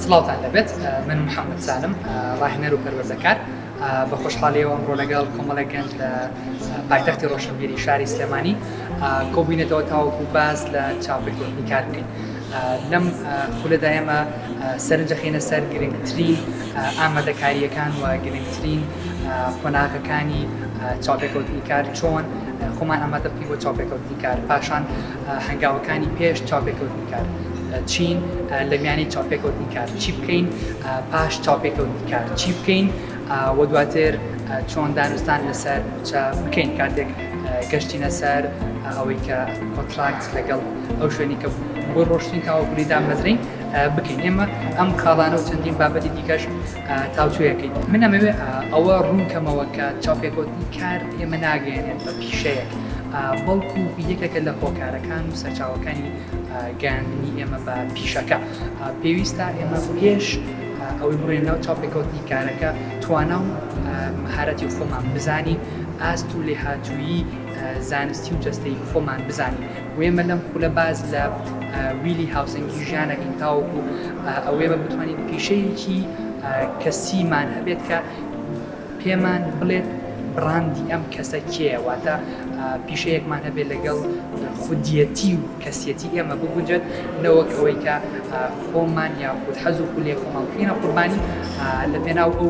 سڵاوتان دەبێت من محەممەد سالم ڕاهێنەر و پەروەردەکار بە خۆشحاڵیەوە ئەمڕۆ لەگەڵ کۆمەڵە گەنج لە پایتەختی ڕۆشنبیری شاری سلێمانی کۆبووینەتەوە تاوەکو باز لە چاوپێکوتنی کار بکەین. لەم خولەدا ئێمە سەرنجەخینە سەر گرنگترین ئامادەکاریەکان و گرنگترین قۆناغەکانی چاوپێکەوتنی کار چۆن خۆمان ئامادە بکەین بۆ چاوپێکەوتنی کار، پاشان هەنگاوەکانی پێش چاوپێکەوتنی کار چین لە میانی چاوپێکەوتنی کار چی بکەین، پاش چاوپێکەوتنی کار چی بکەین و دواتر چۆن دانوستان لەسەر بکەین کاتێک گەشتینە سەر ئەوەی کە کۆنتراکت لەگەڵ ئەو شوێنی کە بۆ ڕۆشتین تاوەکولی دامەزرین بکەین. ئێمە ئەم خاڵانە و چەندین بابەتی دیکەش تاوچوویەکەین. من ئەمەوێ ئەوە ڕوونکەمەوە کە چاوپێکەوتنی کار ئێمە ناگەێنێت بە پیشەیەک، بەڵکو یەکێکە لە هۆکارەکان و سەرچاوەکانی گەیاندنی ئێمە بە پیشەکە. پێویستە ئێمە پێش ئەوەی بڕێن ناو چاوپێکەوتنی کارەکە توانە و مەهارەتی خۆمان بزانین، ئاست و لێهاتوویی زانستی و جەستەی خۆمان بزانین. وێمە لەم خولە باز لە ویلی هاوسنگی ژیانەکەین تاوەکو ئەوێمە بتوانین پیشەیەکی کەسیمان هەبێت کە پێمان بڵێت بڕاندی ئەم کەسە کێواتە پیشەیەکمان هەبێت لەگەڵ خودیەتی و کەسیەتی ئێمە ببوجێت نەوەک ئەوەی کە خۆمان یاخود حەز و خولێ خۆمان بکەینە قوربانی لە پێناو ئەو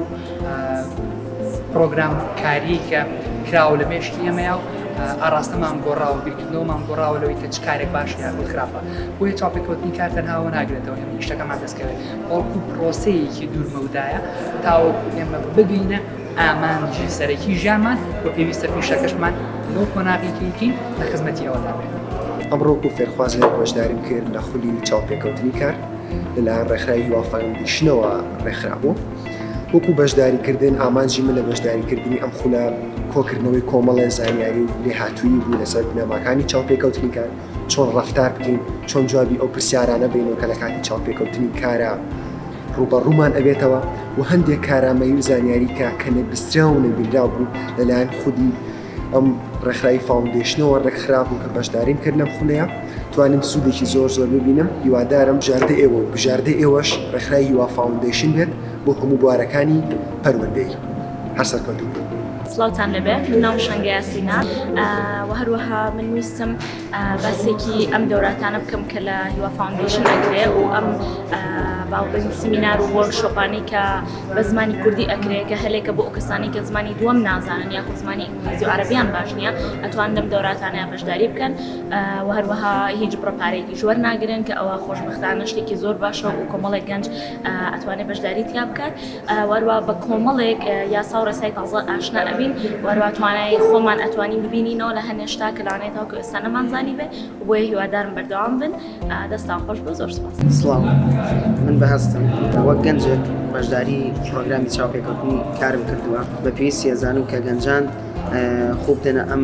پرۆگرام کاری کە کراوە لە مێشتی ئێمەیە و ئاراستەمان گۆڕاوە بیرکردنەوەمان گۆڕاوە لەوەی کە چ کارێک باش یاخود خراپە. بۆیە چاوپێکەوتنی کار تەنهاوە ناگرێتەوە، ئێمە شتەکەمان دەستکەوێت بەڵکو پرۆسەیەکی دوورمەودایە تاوەکو ئێمە بگەینە ئامانجی سەرەکی ژیانمان بۆ پێویستە پیشەکەشمان لەو قۆناغێکیکەین لە خزمەتی ئەوەدا بێت. ئەمڕۆکو فێرخوازێک بەشداریم کرد لە خولی چاوپێکەوتنی کار لەلایەن ڕێکخراوی هیوافاوندیشنەوە ڕێکخرابوو. وەکو بەشداریکردن ئامانجی من لە بەشداریکردنی ئەم خولە کۆکردنەوەی کۆمەڵە زانیاری و لێهاتووی بوو لەسەر بنەماکانی چاوپێکەوتنی کار، چۆن ڕەفتار بکەین، چۆن جوابی ئەو پرسیارانە بینەوە کە لە کاتی چاوپێکەوتنی کارە ڕوبەڕوومان ئەبێتەوە و هەندێک کارامەیی و زانیاری کە نەبیسترا و نەبیرراو بوو لەلایەن خودی ئەم ڕێکخراوی فاوندیشنەوە ڕێکخراب بوو کە بەشداریم کرد لەم خولەیە توانم سوودێکی زۆر ببینم. هیوادارم بژاردە ئێوە و بژاردە ئێوەش ڕێکخراوی هیوا فاوندیشن بێت بۆ هەموو بوارەکانی پەروەردەی هەر سەرکەوتوو بێت. سڵاوتان لەبێت، من ناوم شەنگە یاسینە و هەروەها من ویستم باسێکی ئەم دەوراتانە بکەم کە لە هیوا فاوندیشن ئەکرێ و ئەم باڵبن سیمینار و وەرکشۆپانی کە بە زمانی کوردی ئەکرێ کە هەلێکە بۆ ئەو کەسانی کە زمانی دووەم نازانن یاخود زمانی ئینگلیزی و عەرەبیان باش نییە ئەتوان لەم دەوراتانەیە بەشداری بکەن و هەروەها هیچ پرۆپارێکی ژوەر ناگرن کە ئەوە خۆشبەختانە شتێکی زۆر باشە و کۆمەڵێک گەنج ئەتوانێت بەشداری تیا بکات. وەروە بە کۆمەڵێک یاسا و ڕێسای تازە ئاشنا ئەبین وەروە توانای خۆمان ئەتوانین ببینینەوە لە هەندێک شتا کە لەوانەیەتەوە کە ئێستا نەمانزانی بێ و بۆیە هیوادارم بەردەوام بن. دەستان خۆش بۆ زۆر سپاس. سڵاو، من بەهەستم وەک گەنجێک بەشداری پرۆگرامی چاوپێکەوتنی کارم کردووە بە پێویستی ئەزانم کە گەنجان خوب دەنە ئەم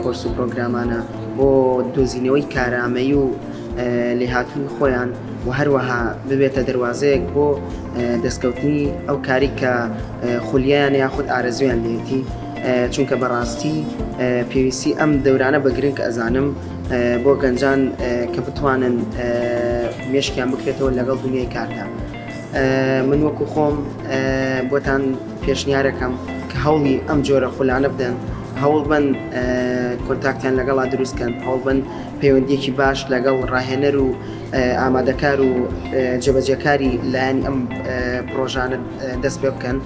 کۆرس و پرۆگرامانە بۆ دۆزینەوەی کارامەیی و لێهاتووی خۆیان و هەروەها ببێتە دەواازەیەک بۆ دەستکەوتنی ئەو کاری کە خولیان یاخود ئارەزویان لێتی، چونکە بەڕاستی پێویستی ئەم دەورانە بەگرنگ کە ئەزانم بۆ گەنجان کە بتوانن مێشکیان بکرێتەوە لەگەڵ دنیای کاردا. من وەکو خۆم بۆتان پێشنیارەکەم کە هەوڵی ئەم جۆرە خولانە بدەن، هەوڵ بن کۆنتاکتیان لەگەڵا دروستکەن، هەوڵ بن پەیوەندیەکی باش لەگەڵ ڕاهێنەر و ئامادەکار و جێبەجێکاری لایەنی ئەم پرۆژانە دەست پێ بکەن.